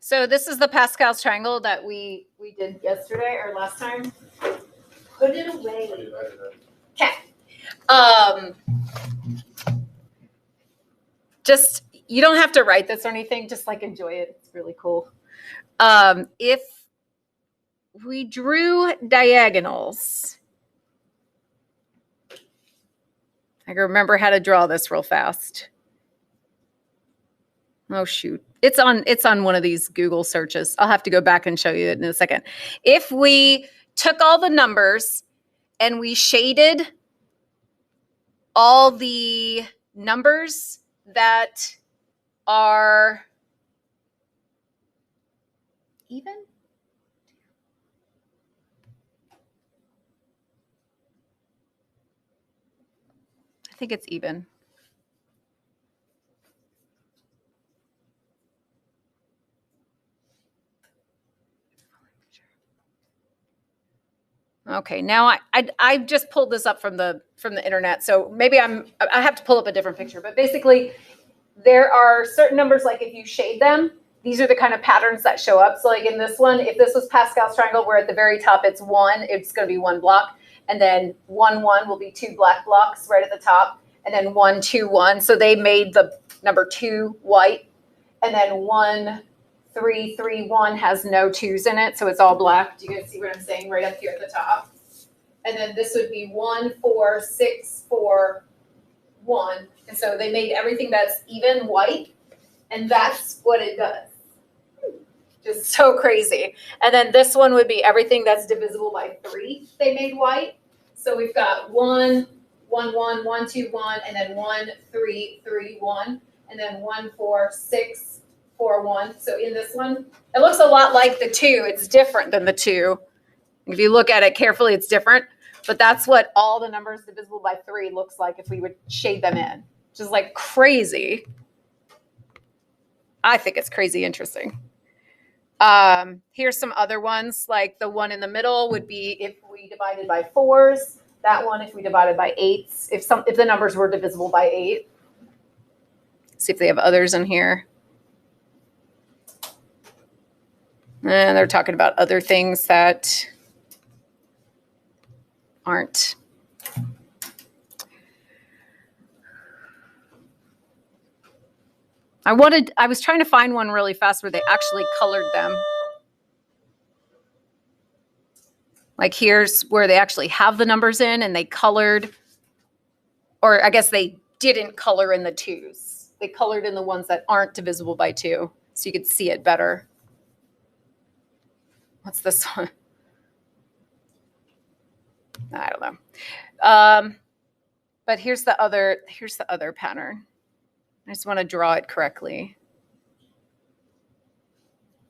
So this is the Pascal's triangle that we did yesterday or last time. Put it away. Okay. Just, you don't have to write this or anything. Just like enjoy it. It's really cool. If we drew diagonals, I can remember how to draw this real fast. Oh shoot. It's on one of these Google searches. I'll have to go back and show you it in a second. If we took all the numbers and we shaded all the numbers that are even. I think it's even. Okay, now I just pulled this up from the internet, so maybe I have to pull up a different picture. But basically, there are certain numbers, like if you shade them, these are the kind of patterns that show up. So like in this one, if this was Pascal's triangle, where at the very top it's 1, it's going to be 1 block, and then 1 1 will be 2 black blocks right at the top, and then 1 2 1. So they made the number 2 white, and then 1 3 3 1 has no 2s in it, so it's all black. Do you guys see what I'm saying? Right up here at the top. And then this would be 1 4 6 4 1. And so they made everything that's even white, and that's what it does. Just so crazy. And then this one would be everything that's divisible by 3. They made white. So we've got 1 1 1 1 2 1, and then 1 3 3 1, and then 1 4 6 4 1. So in this one, it looks a lot like the 2. It's different than the 2. If you look at it carefully, it's different. But that's what all the numbers divisible by 3 looks like if we would shade them in. Which is like crazy. I think it's crazy interesting. Here's some other ones. Like the one in the middle would be if we divided by 4s. That one if we divided by 8s. If the numbers were divisible by 8. See if they have others in here. And they're talking about other things that aren't. I was trying to find one really fast where they actually colored them. Like here's where they actually have the numbers in and they colored, or I guess they didn't color in the 2s. They colored in the ones that aren't divisible by 2, so you could see it better. What's this one? I don't know. But here's the other pattern. I just want to draw it correctly.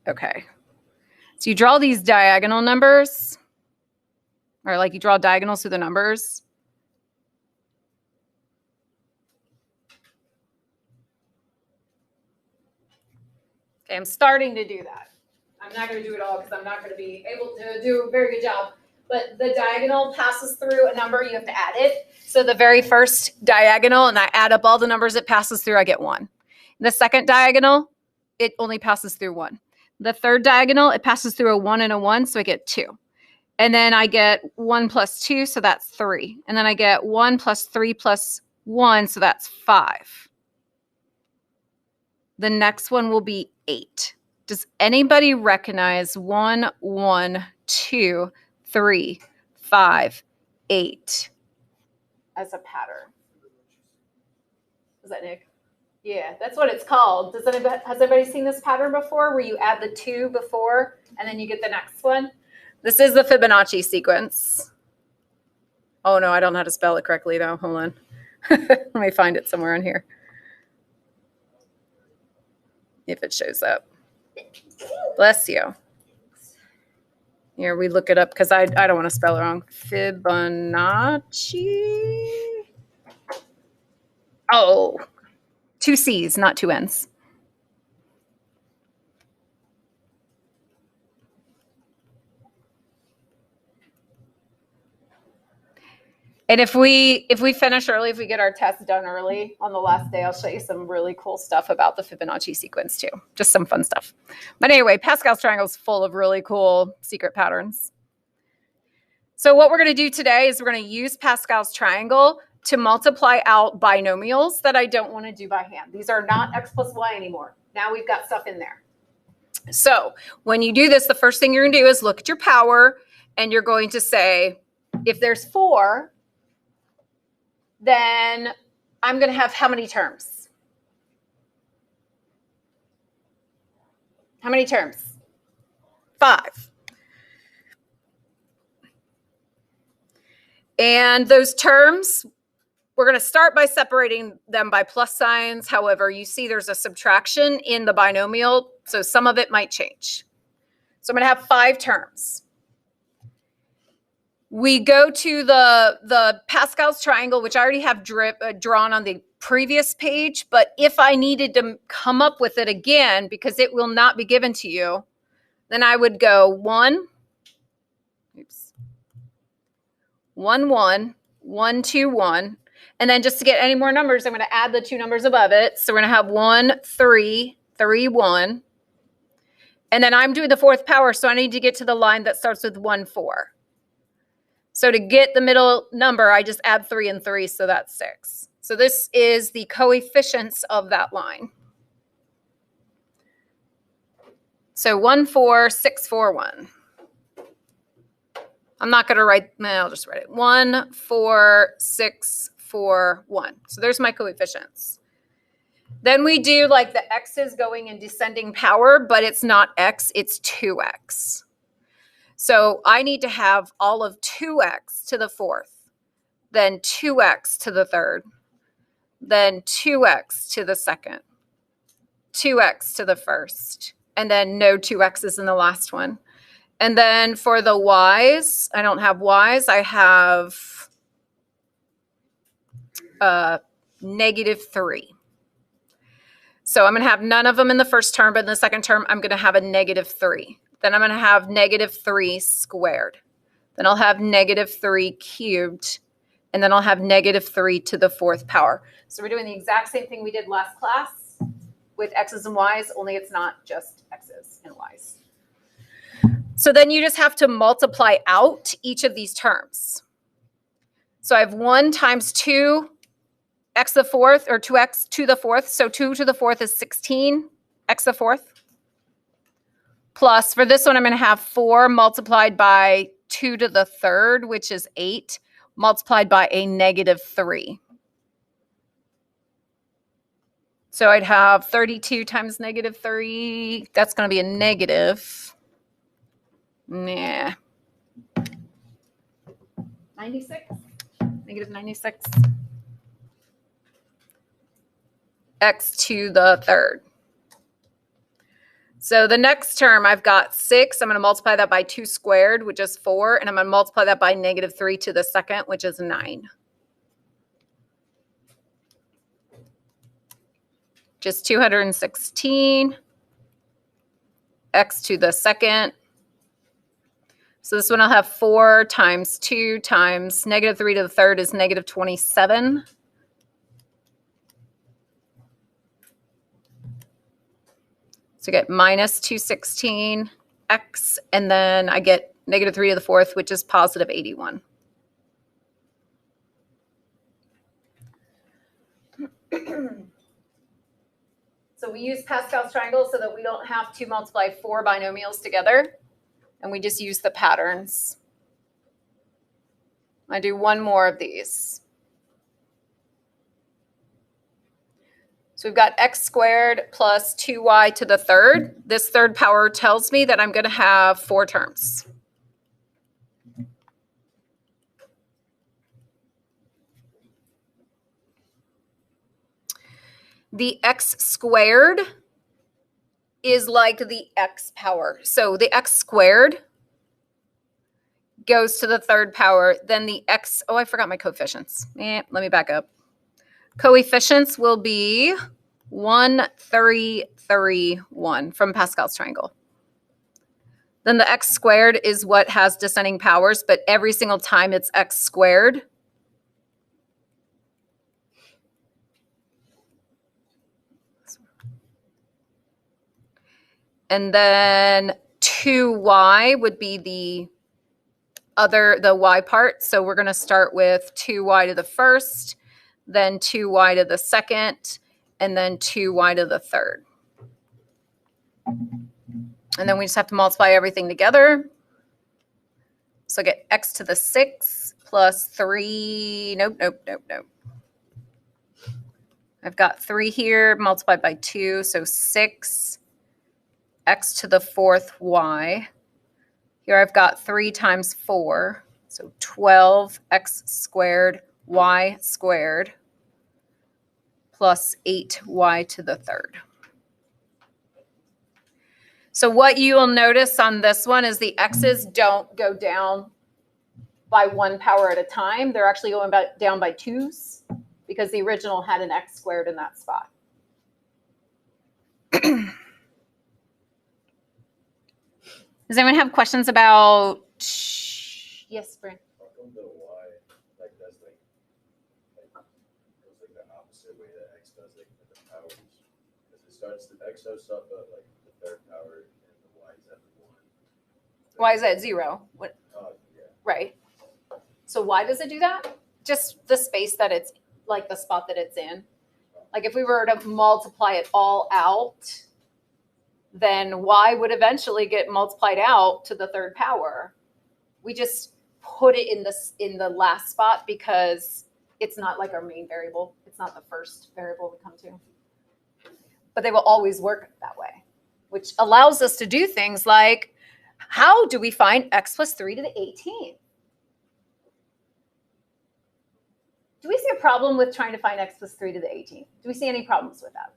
Okay. So you draw these diagonal numbers, or like you draw diagonals through the numbers. Okay, I'm starting to do that. I'm not going to do it all because I'm not going to be able to do a very good job. But the diagonal passes through a number, you have to add it. So the very first diagonal, and I add up all the numbers it passes through, I get 1. The second diagonal, it only passes through 1. The third diagonal, it passes through a 1 and a 1, so I get 2. And then I get 1 plus 2, so that's 3. And then I get 1 plus 3 plus 1, so that's 5. The next one will be 8. Does anybody recognize 1, 1, 2, 3, 5, 8 as a pattern? Is that Nick? Yeah, that's what it's called. Has anybody seen this pattern before where you add the 2 before and then you get the next one? This is the Fibonacci sequence. Oh no, I don't know how to spell it correctly though. Hold on. Let me find it somewhere on here. If it shows up. Bless you. Here, we look it up because I don't want to spell it wrong. Fibonacci. Oh, 2 C's, not 2 N's. And if we finish early, if we get our test done early on the last day, I'll show you some really cool stuff about the Fibonacci sequence too. Just some fun stuff. But anyway, Pascal's triangle is full of really cool secret patterns. So what we're going to do today is we're going to use Pascal's triangle to multiply out binomials that I don't want to do by hand. These are not x plus y anymore. Now we've got stuff in there. So when you do this, the first thing you're going to do is look at your power, and you're going to say, if there's 4, then I'm going to have how many terms? How many terms? 5. And those terms, we're going to start by separating them by plus signs. However, you see there's a subtraction in the binomial, so some of it might change. So I'm going to have 5 terms. We go to the Pascal's triangle, which I already have drawn on the previous page, but if I needed to come up with it again, because it will not be given to you, then I would go 1, 1, 1, 1, 2, 1. And then just to get any more numbers, I'm going to add the 2 numbers above it. So we're going to have 1, 3, 3, 1. And then I'm doing the 4th power, so I need to get to the line that starts with 1, 4. So to get the middle number, I just add 3 and 3, so that's 6. So this is the coefficients of that line. So 1, 4, 6, 4, 1. I'm not going to write, I'll just write it. 1, 4, 6, 4, 1. So there's my coefficients. Then we do like the x's going in descending power, but it's not x, it's 2x. So I need to have all of 2x to the 4th, then 2x to the 3rd, then 2x to the 2nd, 2x to the 1st, and then no 2x's in the last one. And then for the y's, I don't have y's, I have -3. So I'm going to have none of them in the first term, but in the second term, I'm going to have a -3. Then I'm going to have -3 squared. Then I'll have -3 cubed. And then I'll have -3 to the 4th power. So we're doing the exact same thing we did last class with x's and y's, only it's not just x's and y's. So then you just have to multiply out each of these terms. So I have 1 times 2 x to the 4th, or 2x to the 4th. So 2 to the 4th is 16 x to the 4th. Plus, for this one, I'm going to have 4 multiplied by 2 to the 3rd, which is 8, multiplied by a -3. So I'd have 32 times -3. That's going to be a negative. 96. -96. X to the 3rd. So the next term, I've got 6. I'm going to multiply that by 2 squared, which is 4. And I'm going to multiply that by -3 to the 2nd, which is 9. Just 216. X to the 2nd. So this one I'll have 4 times 2 times -3 to the 3rd is -27. So I get -216 x, and then I get -3 to the 4th, which is +81. So we use Pascal's triangle so that we don't have to multiply 4 binomials together, and we just use the patterns. I do one more of these. So we've got x squared plus 2y to the 3rd. This 3rd power tells me that I'm going to have 4 terms. The x squared is like the x power. So the x squared goes to the 3rd power. Then the x, oh, I forgot my coefficients. Let me back up. Coefficients will be 1, 3, 3, 1 from Pascal's triangle. Then the x squared is what has descending powers, but every single time it's x squared, And then 2y would be the y part. So we're going to start with 2y to the first, then 2y to the second, and then 2y to the third. And then we just have to multiply everything together. So get x to the 6 plus 3. Nope. I've got 3 here multiplied by 2, so 6 x to the 4th y. Here I've got 3 times 4, so 12 x squared y squared plus 8y to the 3rd. So what you will notice on this one is the x's don't go down by 1 power at a time. They're actually going down by 2's because the original had an x squared in that spot. Does anyone have questions about? Yes, Brent. How come the y like does like goes like the opposite way that x does like with the powers? Because it starts the x starts up at like the 3rd power and the y is at the 1. Y is at 0. What? Yeah. Right. So why does it do that? Just the space that it's like the spot that it's in. Like if we were to multiply it all out, then y would eventually get multiplied out to the 3rd power. We just put it in the last spot because it's not like our main variable. It's not the first variable we come to. But they will always work that way, which allows us to do things like, how do we find x plus 3 to the 18th? Do we see a problem with trying to find x plus 3 to the 18th? Do we see any problems with that?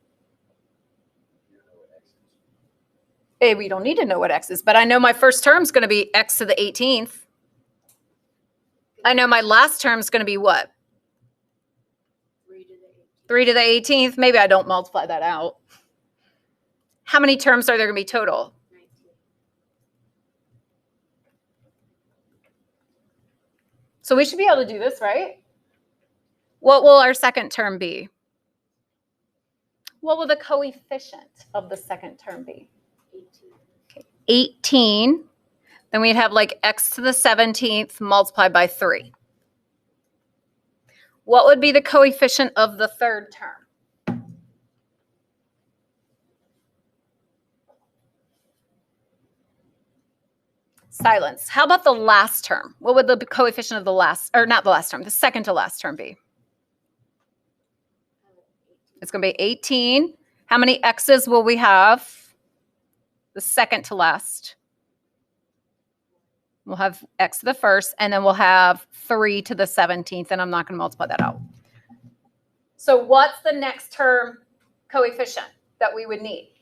Hey, we don't need to know what x is, but I know my first term is going to be x to the 18th. I know my last term is going to be what? 3 to the 18th. Maybe I don't multiply that out. How many terms are there going to be total? 19. So we should be able to do this, right? What will our second term be? What will the coefficient of the second term be? 18. Okay, 18. Then we'd have like x to the 17th multiplied by 3. What would be the coefficient of the third term? Silence. How about the last term? What would the coefficient of the last, or not the last term, the second to last term be? It's going to be 18. How many x's will we have? The second to last. We'll have x to the first, and then we'll have 3 to the 17th, and I'm not going to multiply that out. So what's the next term coefficient that we would need?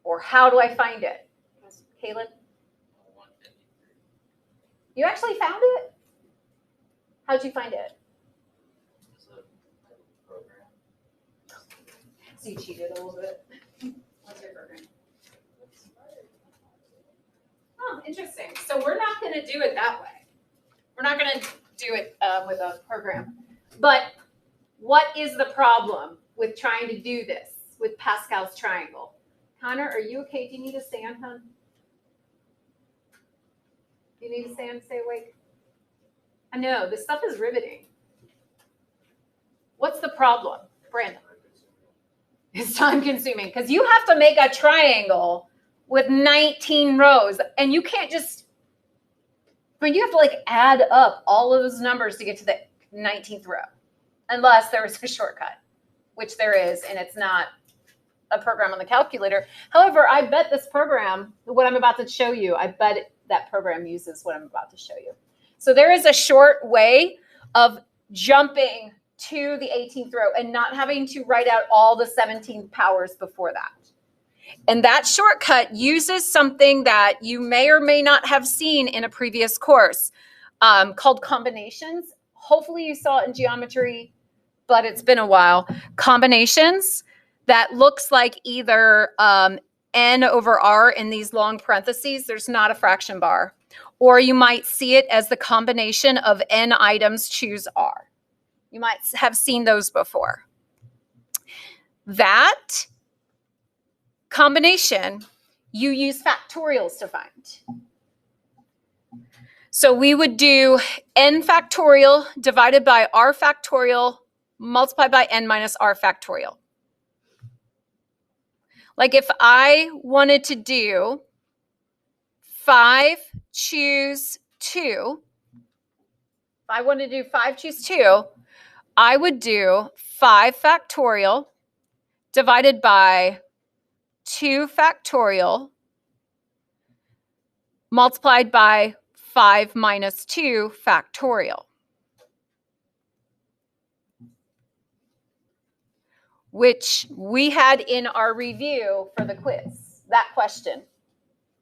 Or how do I find it? Caleb? You actually found it? How'd you find it? So you cheated a little bit. What's your program? Oh, interesting. So we're not going to do it that way. We're not going to do it with a program. But what is the problem with trying to do this with Pascal's triangle? Connor, are you okay? Do you need to stand, hon? Do you need to stand, stay awake? I know, this stuff is riveting. What's the problem, Brandon? It's time consuming because you have to make a triangle with 19 rows and you can't just, I mean, you have to like add up all of those numbers to get to the 19th row, unless there is a shortcut, which there is, and it's not a program on the calculator. However, I bet this program, what I'm about to show you, I bet that program uses what I'm about to show you. So there is a short way of jumping to the 18th row and not having to write out all the 17 powers before that. And that shortcut uses something that you may or may not have seen in a previous course called combinations. Hopefully you saw it in geometry, but it's been a while. Combinations that looks like either n over r in these long parentheses. There's not a fraction bar. Or you might see it as the combination of n items choose r. You might have seen those before. That combination, you use factorials to find. So we would do n factorial divided by r factorial multiplied by n minus r factorial. Like if I wanted to do 5 choose 2, if I wanted to do 5 choose 2, I would do 5 factorial divided by 2 factorial multiplied by 5 minus 2 factorial, which we had in our review for the quiz, that question.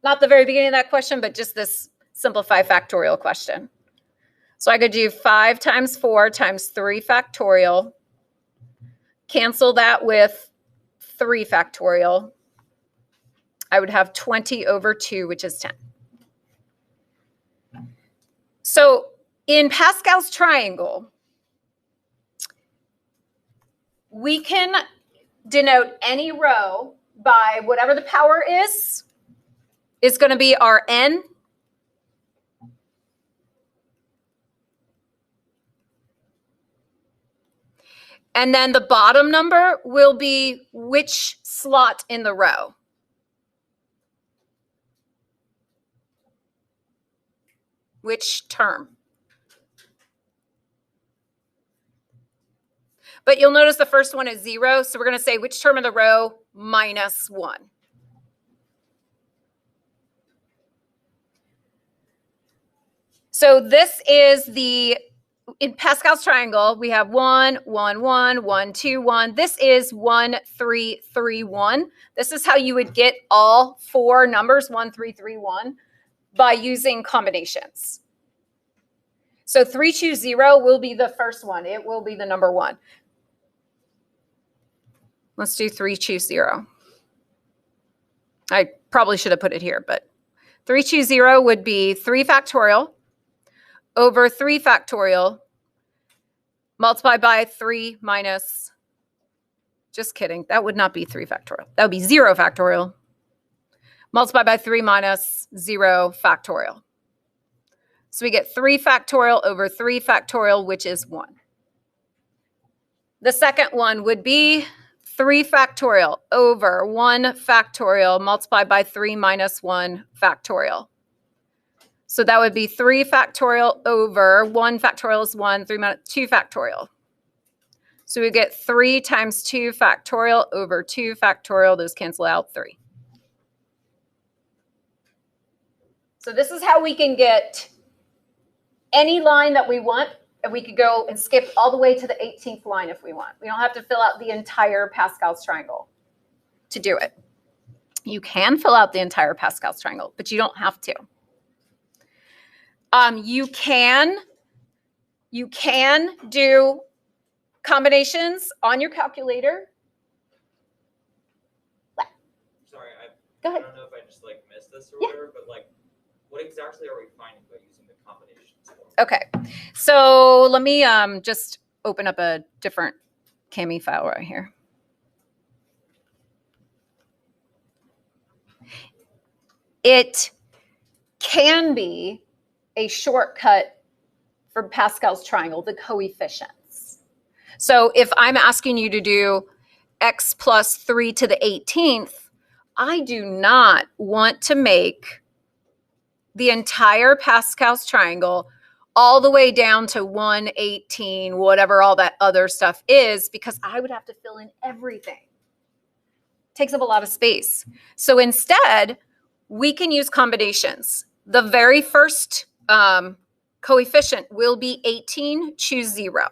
Not the very beginning of that question, but just this simplified factorial question. So I could do 5 times 4 times 3 factorial, cancel that with 3 factorial. I would have 20 over 2, which is 10. So in Pascal's triangle, we can denote any row by whatever the power is going to be our n. And then the bottom number will be which slot in the row. Which term. But you'll notice the first one is 0, so we're going to say which term of the row minus 1. So this is the, in Pascal's triangle, we have 1, 1, 1, 1, 2, 1. This is 1, 3, 3, 1. This is how you would get all 4 numbers, 1, 3, 3, 1, by using combinations. So 3 choose 0 will be the first one. It will be the number 1. Let's do 3 choose 0. I probably should have put it here, but 3 choose 0 would be 3 factorial over 3 factorial multiplied by 3 minus, just kidding, that would not be 3 factorial. That would be 0 factorial multiplied by 3 minus 0 factorial. So we get 3 factorial over 3 factorial, which is 1. The second one would be 3 factorial over 1 factorial multiplied by 3 minus 1 factorial. So that would be 3 factorial over 1 factorial is 1, 3 minus 2 factorial. So we get 3 times 2 factorial over 2 factorial. Those cancel out 3. So this is how we can get any line that we want. And we could go and skip all the way to the 18th line if we want. We don't have to fill out the entire Pascal's triangle to do it. You can fill out the entire Pascal's triangle, but you don't have to. You can do combinations on your calculator. Sorry, Go ahead. I don't know if I just like missed this or Yeah. whatever, but like, what exactly are we finding by using the combinations? Okay, so let me just open up a different Cami file right here. It can be a shortcut for Pascal's triangle, the coefficients. So if I'm asking you to do x plus 3 to the 18th, I do not want to make the entire Pascal's triangle all the way down to 118, whatever all that other stuff is, because I would have to fill in everything. It takes up a lot of space. So instead, we can use combinations. The very first coefficient will be 18, choose 0.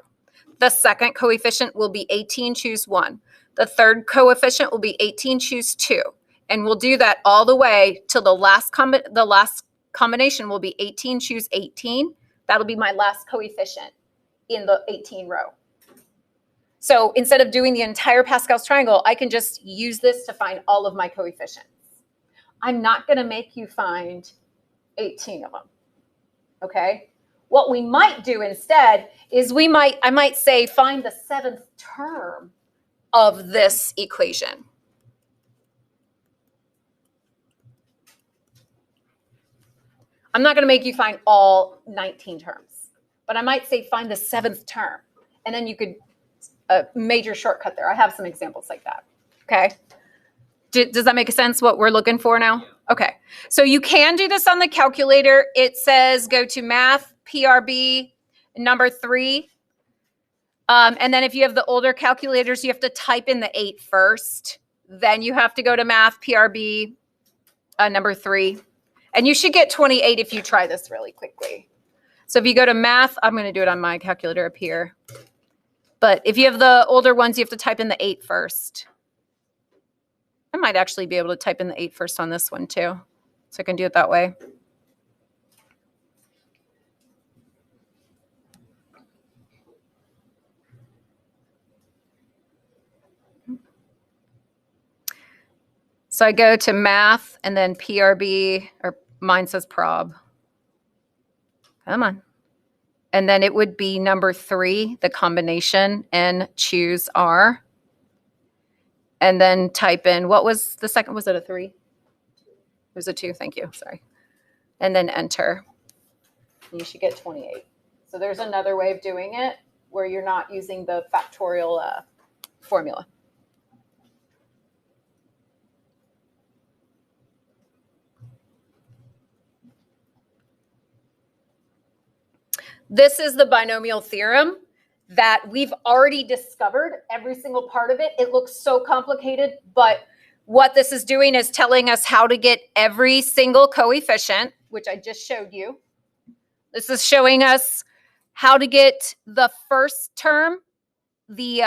The second coefficient will be 18, choose 1. The third coefficient will be 18, choose 2. And we'll do that all the way till the last combination will be 18, choose 18. That'll be my last coefficient in the 18 row. So instead of doing the entire Pascal's triangle, I can just use this to find all of my coefficients. I'm not going to make you find 18 of them, okay? What we might do instead is I might say find the 7th term of this equation. I'm not going to make you find all 19 terms, but I might say find the 7th term. And then you could, a major shortcut there. I have some examples like that. Okay. Does that make sense what we're looking for now? Okay. So you can do this on the calculator. It says go to math, PRB, number 3. And then if you have the older calculators, you have to type in the 8 first. Then you have to go to math, PRB, number 3. And you should get 28 if you try this really quickly. So if you go to math, I'm going to do it on my calculator up here. But if you have the older ones, you have to type in the 8 first. I might actually be able to type in the 8 first on this one too. So I can do it that way. So I go to math and then PRB, or mine says prob. Come on. And then it would be number 3, the combination, and choose R. And then type in, what was the second? Was it a 3? It was a 2. Thank you. Sorry. And then enter. You should get 28. So there's another way of doing it where you're not using the factorial formula. This is the binomial theorem that we've already discovered every single part of it. It looks so complicated, but what this is doing is telling us how to get every single coefficient, which I just showed you. This is showing us how to get the first term, the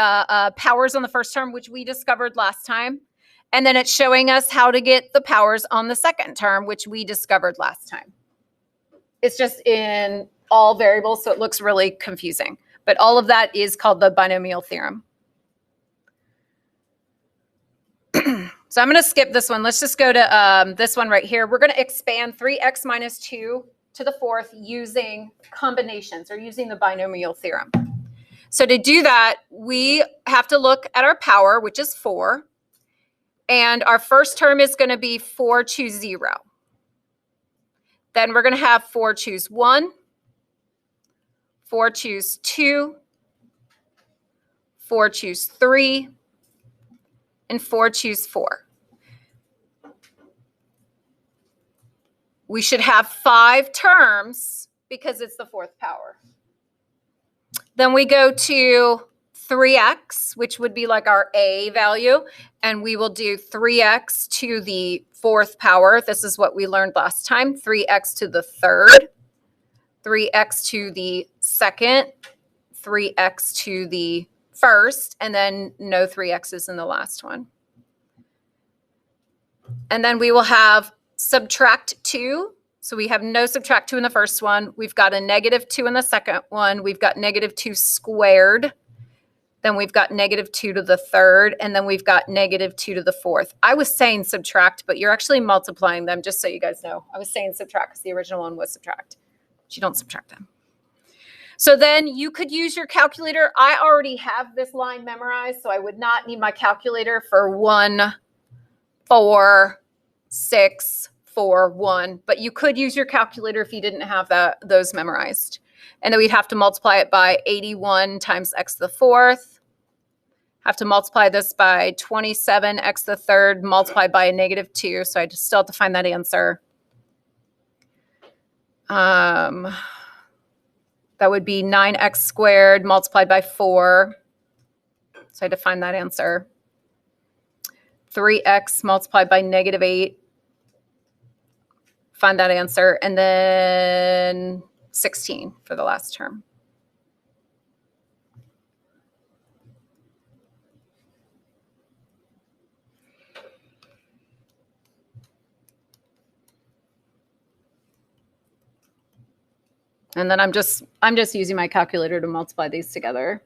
powers on the first term, which we discovered last time. And then it's showing us how to get the powers on the second term, which we discovered last time. It's just in all variables, so it looks really confusing. But all of that is called the binomial theorem. So I'm going to skip this one. Let's just go to this one right here. We're going to expand 3x minus 2 to the 4th using combinations or using the binomial theorem. So to do that, we have to look at our power, which is 4. And our first term is going to be 4 choose 0. Then we're going to have 4 choose 1, 4 choose 2, 4 choose 3, and 4 choose 4. We should have 5 terms because it's the 4th power. Then we go to 3x, which would be like our a value, and we will do 3x to the 4th power. This is what we learned last time. 3x to the 3rd, 3x to the 2nd, 3x to the 1st, and then no 3x's in the last one. And then we will have subtract 2. So we have no subtract 2 in the first one. We've got a negative 2 in the second one. We've got negative 2 squared. Then we've got negative 2 to the 3rd. And then we've got negative 2 to the 4th. I was saying subtract, but you're actually multiplying them, just so you guys know. I was saying subtract because the original one was subtract. But you don't subtract them. So then you could use your calculator. I already have this line memorized, so I would not need my calculator for 1, 4, 6, 4, 1. But you could use your calculator if you didn't have those memorized. And then we'd have to multiply it by 81 times x to the 4th. Have to multiply this by 27 x to the 3rd multiplied by a negative 2. So I still have to find that answer. That would be 9x squared multiplied by 4. So I had to find that answer. 3x multiplied by negative 8. Find that answer. And then 16 for the last term. And then I'm just using my calculator to multiply these together.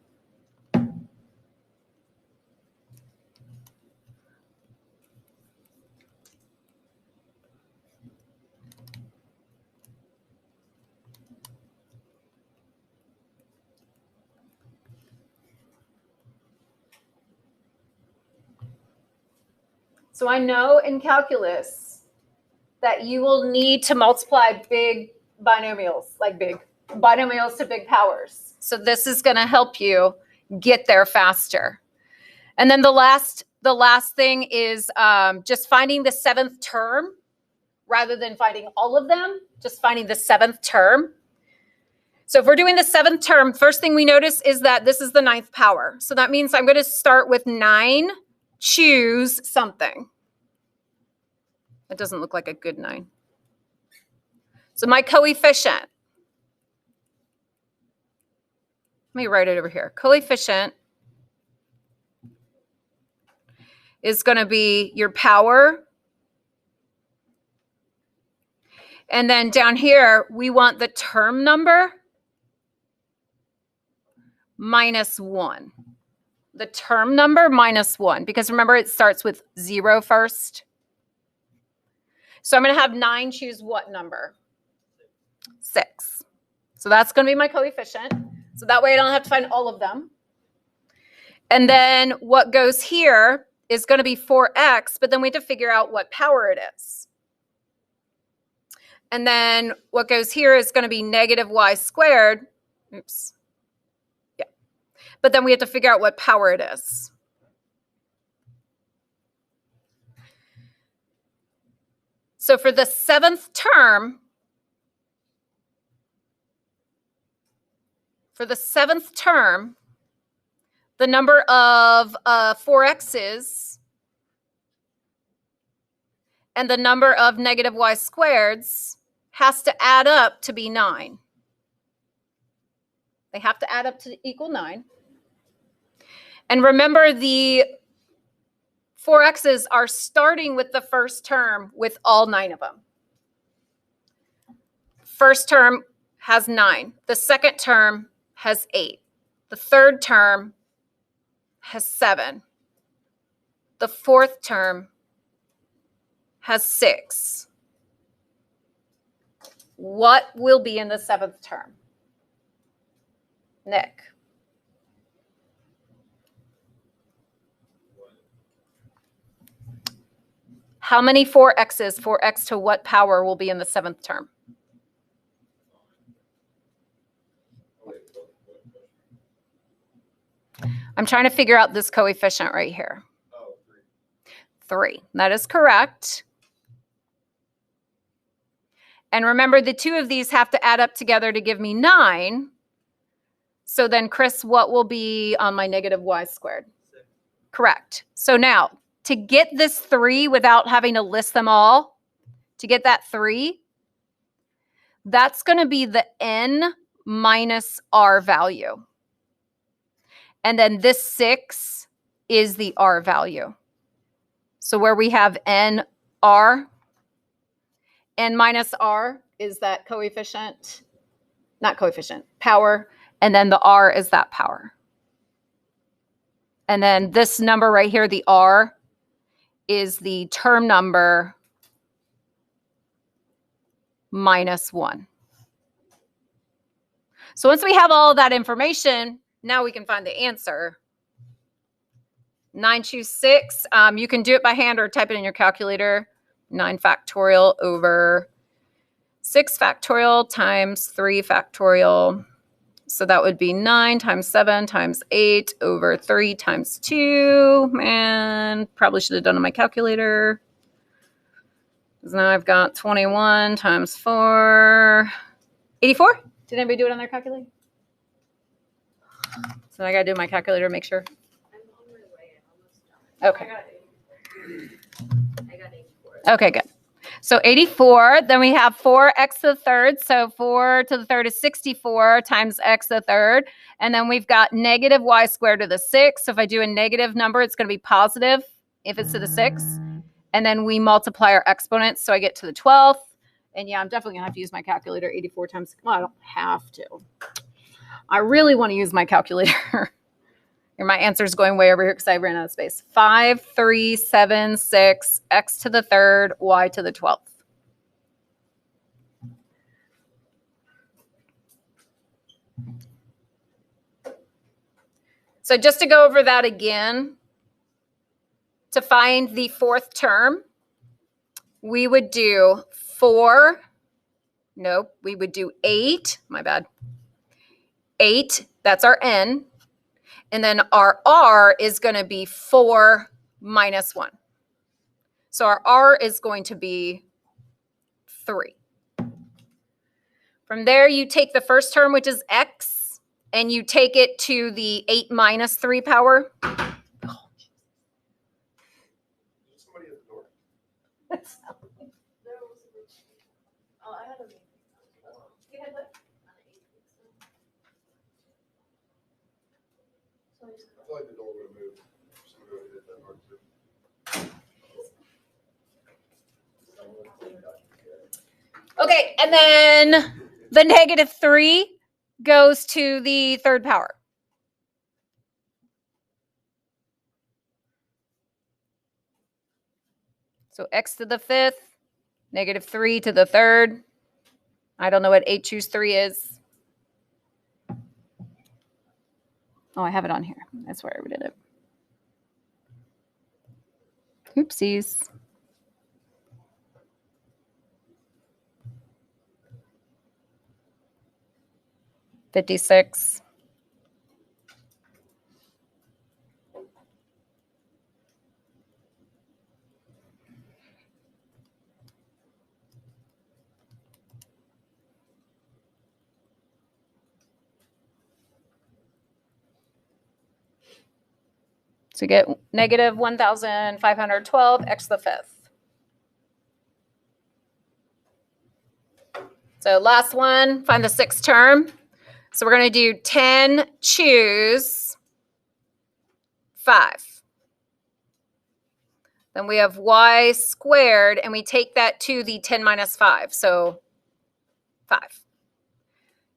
So I know in calculus, that you will need to multiply big binomials, like big binomials to big powers. So this is going to help you get there faster. And then the last thing is just finding the 7th term rather than finding all of them, just finding the 7th term. So if we're doing the 7th term, first thing we notice is that this is the 9th power. So that means I'm going to start with 9, choose something. That doesn't look like a good 9. So my coefficient, let me write it over here. Coefficient is going to be your power. And then down here, we want the term number minus 1. The term number minus 1, because remember it starts with 0 first. So I'm going to have 9 choose what number? 6. So that's going to be my coefficient. So that way I don't have to find all of them. And then what goes here is going to be 4x, but then we have to figure out what power it is. And then what goes here is going to be negative y squared. Oops. Yeah. But then we have to figure out what power it is. So for the 7th term, the number of 4x's and the number of negative y squareds has to add up to be 9. They have to add up to equal 9. And remember, the 4x's are starting with the first term with all 9 of them. First term has 9. The second term has 8. The third term has 7. The fourth term has 6. What will be in the 7th term? Nick. How many 4x's, 4x to what power will be in the 7th term? I'm trying to figure out this coefficient right here. 3. That is correct. And remember, the 2 of these have to add up together to give me 9. So then, Chris, what will be on my negative y squared? 6. Correct. So now, to get this 3 without having to list them all, to get that 3, that's going to be the n minus r value. And then this 6 is the r value. So where we have n minus r is that coefficient, not coefficient, power, and then the r is that power. And then this number right here, the r, is the term number minus 1. So once we have all that information, now we can find the answer. 9 choose 6. You can do it by hand or type it in your calculator. 9 factorial over 6 factorial times 3 factorial. So that would be 9 times 7 times 8 over 3 times 2. Man, probably should have done it on my calculator. Because now I've got 21 times 4. 84? Did anybody do it on their calculator? So I got to do my calculator to make sure. I'm on my way. I'm almost done. Okay. I got 84. Okay, good. So 84, then we have 4x to the third. So 4 to the third is 64 times x to the third. And then we've got negative y squared to the 6. So if I do a negative number, it's going to be positive if it's to the 6. And then we multiply our exponents. So I get to the 12th. And yeah, I'm definitely going to have to use my calculator. 84 times, well, I don't have to. I really want to use my calculator. And my answer is going way over here because I ran out of space. 5, 3, 7, 6, x to the third, y to the 12th. So just to go over that again, to find the 4th term, we would do 4. Nope, we would do 8. My bad. 8, that's our n. And then our r is going to be 4 minus 1. So our r is going to be 3. From there, you take the first term, which is x, and you take it to the 8 minus 3 power. Somebody at the door. There was oh, I had a meeting. You had what? On the 8th. So I just- I feel like the door would have moved. Somebody would have hit that door too. Okay, and then the -3 goes to the third power. So x to the 5th, -3 to the 3rd. I don't know what 8 choose 3 is. Oh, I have it on here. That's where I did it. Oopsies. $56. So you get -1,512 x to the 5th. So last one, find the 6th term. So we're going to do 10 choose 5. Then we have y squared, and we take that to the 10 minus 5, so 5.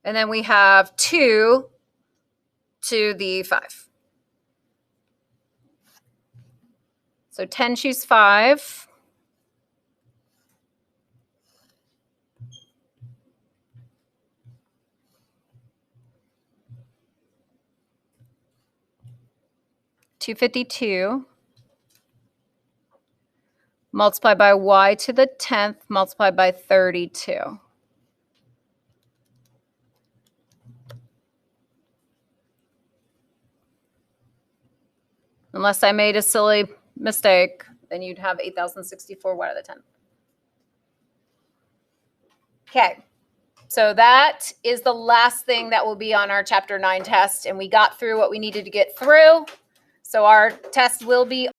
And then we have 2 to the 5. So 10 choose 5. $252 multiplied by y to the 10th multiplied by 32. Unless I made a silly mistake, then you'd have 8,064 y to the 10th. Okay, so that is the last thing that will be on our Chapter 9 test, and we got through what we needed to get through. So our test will be